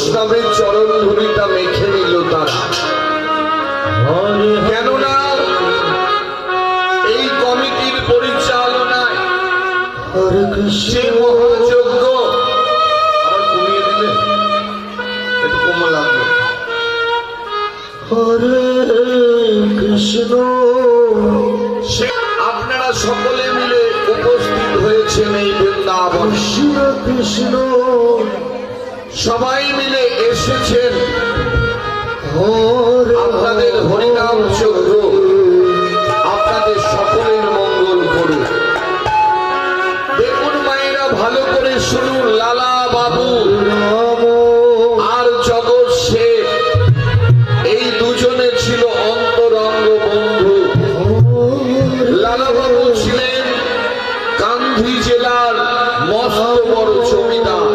বৈষ্ণবের চরণ ধুলিটা মেখে নিল তারা। কেননা এই কমিটির পরিচালনায় যে মহাযজ্ঞ, আবার কমিয়ে দিলে একটু কম লাগলো। হরে কৃষ্ণ, আপনারা সকলে মিলে উপস্থিত হয়েছেন এই বৃন্দাবন। কৃষ্ণ সবাই মিলে এসেছেন আপনাদের হরিনাম যজ্ঞ আপনাদের সকলের মঙ্গল করুন। দেখুন মায়েরা, ভালো করে শুনুন। লালা বাবু আর জগৎ শেঠ এই দুজনে ছিল অন্তরঙ্গ বন্ধু। লালা বাবু ছিলেন কান্ধি জেলার মস্ত বড় জমিদার।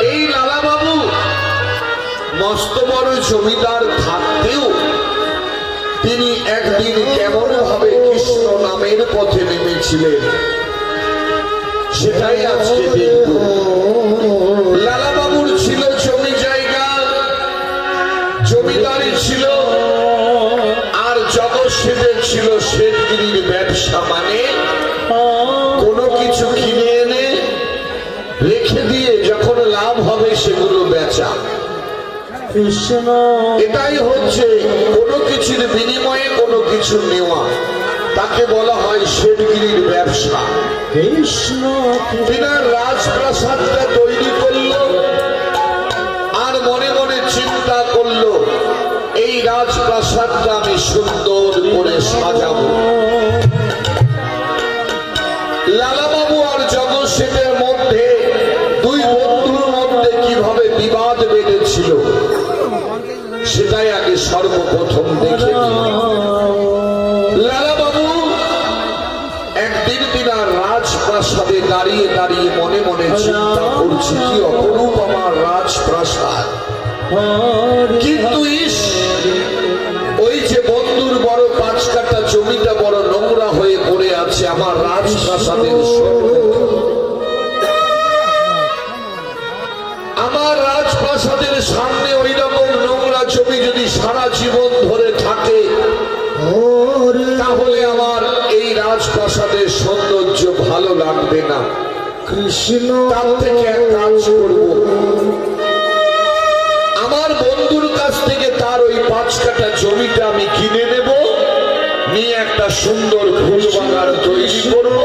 এই লালা বাবু মস্ত বড় জমিদার থাকতেও তিনি একদিন কেমন ভাবে কৃষ্ণ নামের পথে নেমেছিলেন সেটাই আজকে দেখব। লালা বাবুর ছিল জমি জায়গা, জমিদারি ছিল, আর জগৎ শেঠের ছিল শেঠগিরির ব্যবসা। মানে কোনো কিছু কিনে এনে রেখে দিয়ে যখন লাভ হবে সেগুলো বেচা। এটাই হচ্ছে কোনো কিছুর বিনিময়ে কোনো কিছু নেওয়া, তাকে বলা হয় শেঠগিরির ব্যবসা। তিনি রাজপ্রাসাদটা তৈরি করলো আর মনে মনে চিন্তা করলো এই রাজপ্রাসাদটা আমি সুন্দর করে সাজাবো। লালাবাবু আর জগৎ শেঠের মধ্যে দুই বন্ধুর মধ্যে কিভাবে বিবাদ বেঁধেছিল সেটাই আগে সর্বপ্রথম দেখে। লালাবাবু একদিন দিনা রাজপ্রাসাদে দাঁড়িয়ে দাঁড়িয়ে মনে মনে চিন্তা করছি কি অপরূপ আমার রাজপ্রাসাদ, কিন্তু ওই যে বন্ধুর বড় 5 কাঠা জমিটা বড় নোংরা হয়ে পড়ে আছে আমার রাজপ্রাসাদের আমার রাজপ্রাসাদের সামনে ওই রকম নোংরা জমি যদি সারা জীবন ধরে থাকে তাহলে আমার এই রাজপ্রাসাদের সৌন্দর্য ভালো লাগবে না। কৃষ্ণ তার থেকে এক কাজ করব, আমার বন্ধুর কাছ থেকে তার ওই 5 কাঠা জমিটা আমি কিনে নেব, নিয়ে একটা সুন্দর ফুল বাগান তৈরি করব,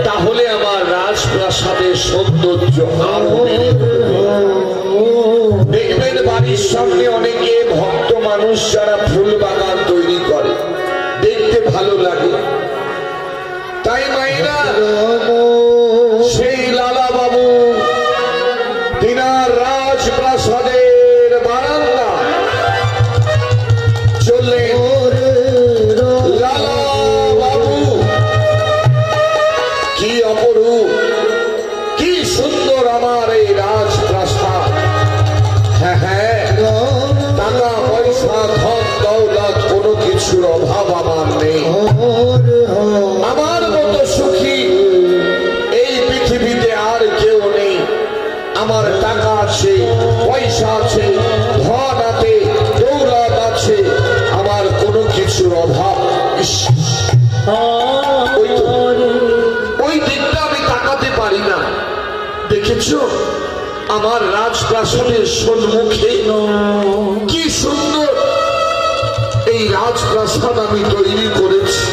তাহলে আমার রাজপ্রাসাদের সৌন্দর্য আরো দেখবেন। বাড়ির সামনে অনেকে ভক্ত মানুষ যারা ফুল বাগান তৈরি করে, দেখতে ভালো লাগে। তাই মাইনা সেই লালা বাবু তিনার রাজপ্রাসাদের বারান্দা চললে লালা বাবু কি অপরূপ, কি সুন্দর আমার এই রাজপ্রাসাদ। হ্যাঁ হ্যাঁ, টাকা পয়সা ধন দৌলত কোনো কিছুর অভাব আমার নেই। আমার মতো সুখী এই পৃথিবীতে আর কেউ নেই। আমার টাকা আছে, পয়সা আছে, ধন আছে, দৌলত আছে, আমার কোনো কিছুর অভাব। ওই দিকটা আমি তাকাতে পারি না। দেখেছো আমার রাজপ্রাসাদের সম্মুখে কি সুন্দর এই রাজপ্রাসাদ আমি তৈরি করেছি,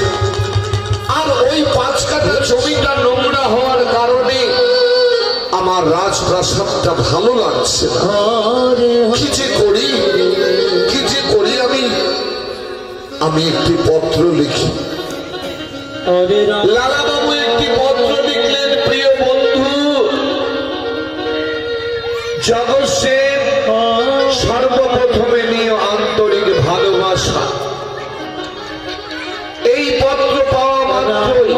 আর ওই 5 কাঠা জমিটা নোংরা হওয়ার কারণে আমার রাজপ্রাসাদটা ভালো লাগছে না। কি যে করি, কি যে করি, আমি একটি পত্র লিখি। লালা বাবু একটি পত্র লিখলেন, প্রিয় বন্ধু জগৎ শেঠ, সর্বপ্রথমে নিয়ে আন্তরিক ভালোবাসা। এই পত্র পাওয়া মাত্রই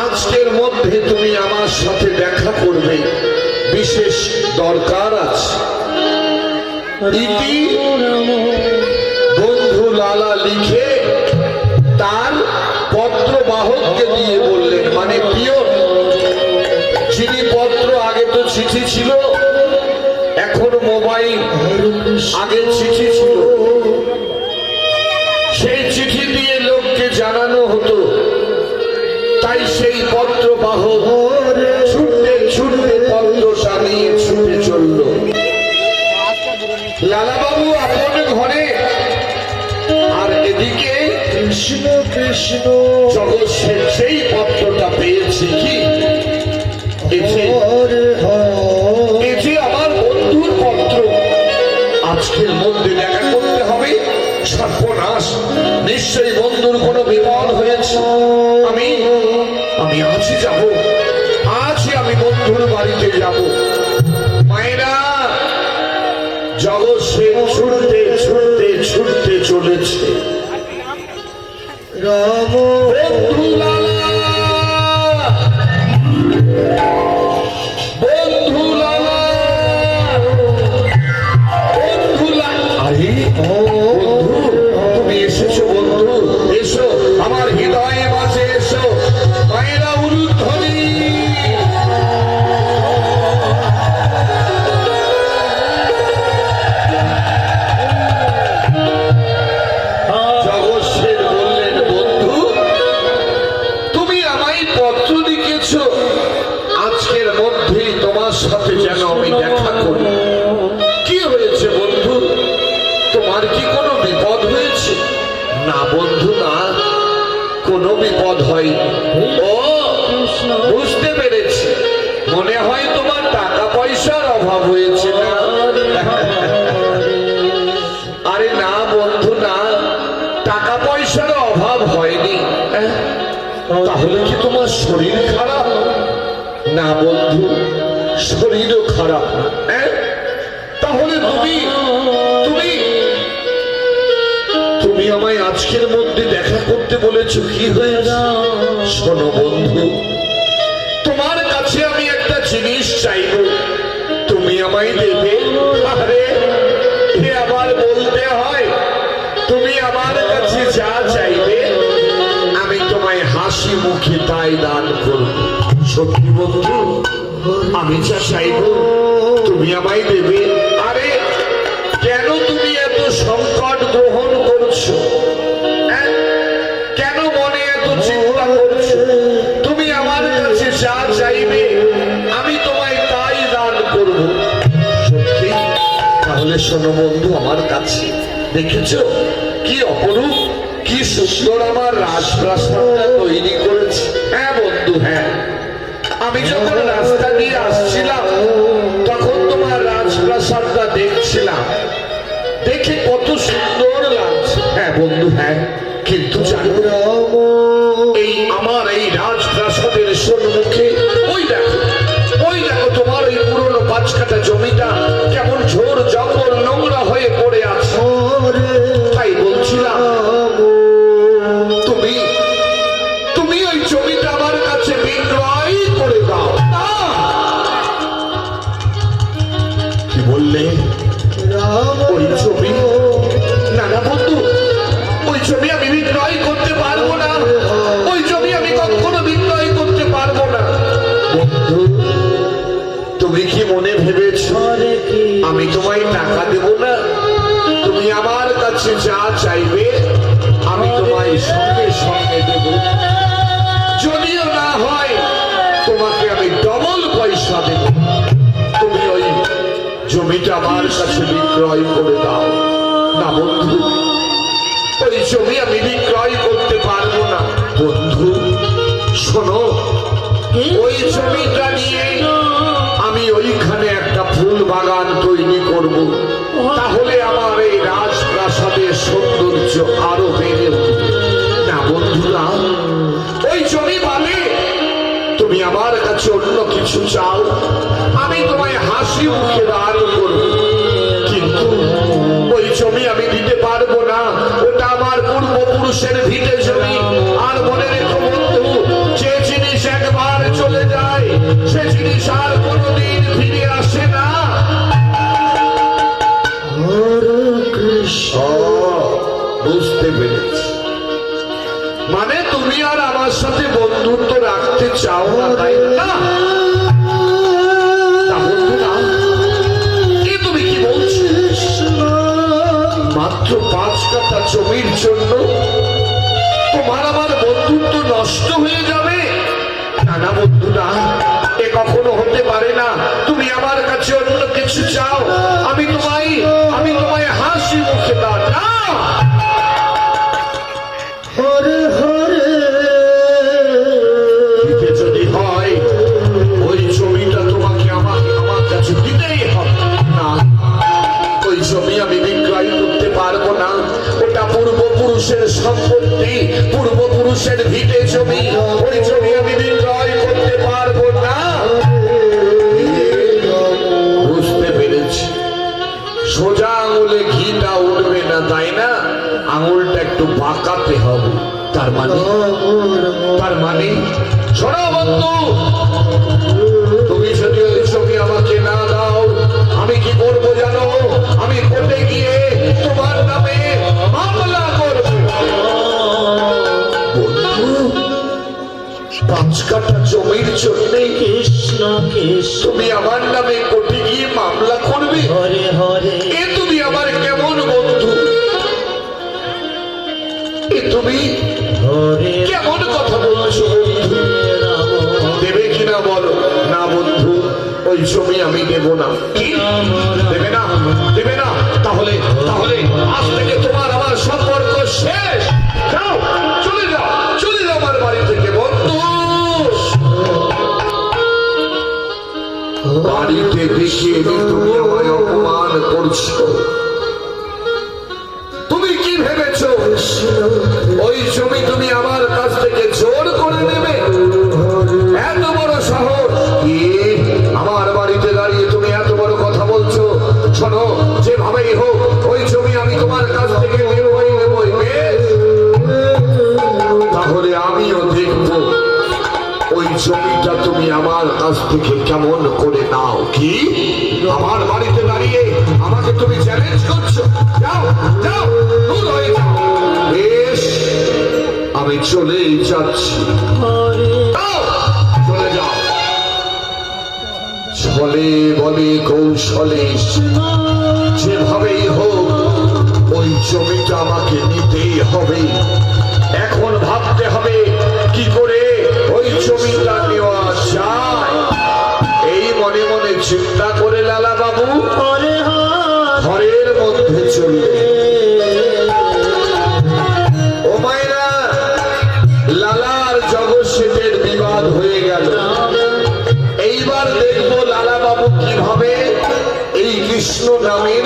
আজকের মধ্যে তুমি আমার সাথে দেখা করবে, বিশেষ দরকার আছে। ইতি বন্ধু লালা লিখে তার পত্র বাহককে দিয়ে বললেন, মানে পিয়ন, যিনি পত্র আগে তো ছিল চিঠি ছিল, এখন মোবাইল। আগে চিঠি ছিল, সেই চিঠি দিয়ে লোককে জানানো হতো। তাই সেই পত্র বাহক ছুটতে ছুটতে পত্রটা নিয়ে ছুটে চলল লালাবাবু আপন ঘরে। আর এদিকে কৃষ্ণ কৃষ্ণ জগৎ সেই পত্রটা পেয়েছে। কি এই যে আমার বন্ধুর পত্র, আজকের মধ্যে দেখা করতে হবে। সর্বনাশ, নিশ্চয়ই বন্ধুর কোনো বিপদ হয়েছে। আমি আজই যাব, আজই আমি বন্ধুর বাড়িতে যাব। মায়েরা, জগৎ সে ছুটতে ছুটতে ছুটতে চলেছে। রাম বন্ধু লালা, বন্ধু লালা, বন্ধু লালা। আরে বন্ধু, তুমি এসেছো বন্ধু, এসো আমার হৃদয়ে মাঝে এসো। মায়েরা উলুধ্বনি। জগৎসেন বললেন, বন্ধু তুমি আমায় পত্র লিখেছ, আজকের মধ্যেই তোমার সাথে যেন আমি দেখা করি। কি হয়েছে বন্ধু, তোমার কি কোনো বিপদ হয়েছে? না বন্ধু, না, কোনো বিপদ হয়নি। ও বুঝতে পেরেছি, মনে হয় তোমার টাকা পয়সার অভাব হয়েছে। না আরে না বন্ধু, না, টাকা পয়সার অভাব হয়নি। তাহলে কি তোমার শরীর খারাপ? না বন্ধু, শরীরও খারাপ না। তাহলে তুমি তুমি তুমি আমায় আজকের মধ্যে দেখা করতে বলেছো। কি হয়েছে? শোনো বন্ধু, তোমার কাছে আমি একটা জিনিস চাইব, তুমি আমায় দেবে? আরে এ আবার বলতে হয়? তুমি আমার কাছে যা চাইবে আমি তোমায় হাসি মুখে তাই দান করব। সত্যি বন্ধু, আমি যা চাইব তুমি আমায় দেবে? আরে কেন তুমি এত সংকট গ্রহণ করছো? কেন মনে এত চিন্তা করছো? তুমি আমার কাছে যা চাইবে আমি তোমায় তাই দান করব। সত্যি? তাহলে শোনো বন্ধু, আমার কাছে দেখেছো কি অপরূপ, কি সুন্দর আমার রাজপ্রাসাদটা তৈরি করেছে। হ্যাঁ বন্ধু, হ্যাঁ, আমি যখন রাস্তা দিয়ে আসছিলাম তখন তোমার রাজপ্রাসাদটা দেখছিলাম, দেখে কত সুন্দর লাগছে। হ্যাঁ বন্ধু, হ্যাঁ, কিন্তু জানো এই আমার এই রাজপ্রাসাদের সম্মুখে ওই দেখো তোমার ওই পুরনো 5 কাঠা জমিটা কেমন ঝোড় জঙ্গল নোংরা হয়ে পড়ে আছে। তাই বলছিলাম তুমি ওই জমিটা আমার কাছে বিক্রয় করে দাও। কি বললে? ওই জমি? না না বন্ধু, ওই জমি আমি বিক্রয় করতে পারবো না। ওই জমি আমি কখনো বিক্রয় করতে পারবো না। বন্ধু, তুমি কি মনে ভেবেছ আমি তোমায় টাকা দেব না? তুমি আমার কাছে যা চাইবে আমি তোমায় সঙ্গে সঙ্গে দেব। যদিও না হয় তোমাকে আমি ডবল পয়সা দেব। তুমি ওই জমিটা আমার কাছে বিক্রয় করে দাও। না বন্ধু, ওই জমি আমি বিক্রয় করতে পারবো না। বন্ধু শোনো, ওই জমিটা নিয়ে আমি ওইখানে একটা ফুল বাগান তৈরি করব। তাহলে আমার এই রাজপ্রাসাদের সৌন্দর্য আরো বেড়ে উঠবে। না বন্ধুরা, ওই জমি মানে তুমি আমার কাছে অন্য কিছু চাও আমি তোমায় হাসি মুখে দান করব, কিন্তু ওই জমি আমি দিতে পারবো না। ওটা আমার পূর্বপুরুষের ভিটে জমি। আর মনে রেখো বন্ধু, যে জিনিস একবার চলে যায় সে জিনিস আর কোনোদিন ফিরে আসে না। বুঝতে পেরেছি, মানে তুমি আর আমার সাথে বন্ধুত্ব রাখতে চাও না, তাই না? জমির জন্য তোমার আমার বন্ধুত্ব নষ্ট হয়ে যাবে? না না বন্ধু, না, এ কখনো হতে পারে না। তুমি আমার কাছে অন্য কিছু চাও, আমি তোমায় হাসি মুখে দাও না। হরে হরে দিতে যদি হয় ওই জমিটা তোমাকে আমার কাছে দিতেই হবে। না, ওই জমি আমি বিক্রয় করতে পারবো না। ওটা পূর্বপুরুষের সম্পত্তি, পূর্বপুরুষের ভিটে জমি। ওই জমি আমি বিক্রয় করতে পারবো না। বুঝতে পেরেছি, সোজা আঙুলে ঘিটা উঠবে না, তাই না? আঙুলটা একটু বাঁকাতে হবে। তার মানে শোনো বন্ধু, তুমি যদি ওই ছবি আমাকে না দাও, আমি কি করবো জানো? আমি কোর্টে গিয়ে তোমার নামে মামলা করবো। বন্ধু, 5 কাঠা জমির জন্য কৃষ্ণ কৃষ্ণ তুমি আমার নামে কোর্টে গিয়ে মামলা করবে? হরে হরে এ তুমি আমার কেমন বন্ধু? এ তুমি হরে কেমন কথা বলছো বন্ধু? দেবে কিনা বলো? না বন্ধু, ওই জমি আমি দেব না। কি দেবে না? দেবে না? তাহলে আজ থেকে তোমার আমার সম্পর্ক শেষ। যাও, চলে যাও আমার বাড়ি থেকে বন্ধু। বাড়িতে দেখে তুমি আমায় অপমান করছো। তুমি কি ভেবেছো ওই জমি তুমি আমার কাছ থেকে জোর করে নেবে? এত বড় সাহস! কি আমার বাড়িতে দাঁড়িয়ে তুমি এত বড় কথা বলছো? শোনো, যেভাবেই হোক ওই জমি আমি তোমার কাছ থেকে নেবই। বেশ, তাহলে আমিও দেখবো ওই জমিটা তুমি আমার কাছ থেকে কেমন করে নাও। কি আমার বাড়িতে দাঁড়িয়ে আমাকে তুমি চ্যালেঞ্জ করছো? যাও যাও, দূর হয়ে যাও। বেশ, আমি চলেই যাচ্ছি। যাও, চলে যাও। ছলে বলে কৌশলে যেভাবেই হোক ওই জমিটা আমাকে নিতেই হবে। এখন ভাবতে হবে কি করে ওই জমিটা নেওয়া যায়। এই মনে মনে চিন্তা করে লালা বাবু হরে ঘরের মধ্যে চললে। ও মায়েরা, লালার জগৎ শেঠের বিবাদ হয়ে গেল। এইবার দেখবো লালা বাবু কিভাবে এই কৃষ্ণ নামে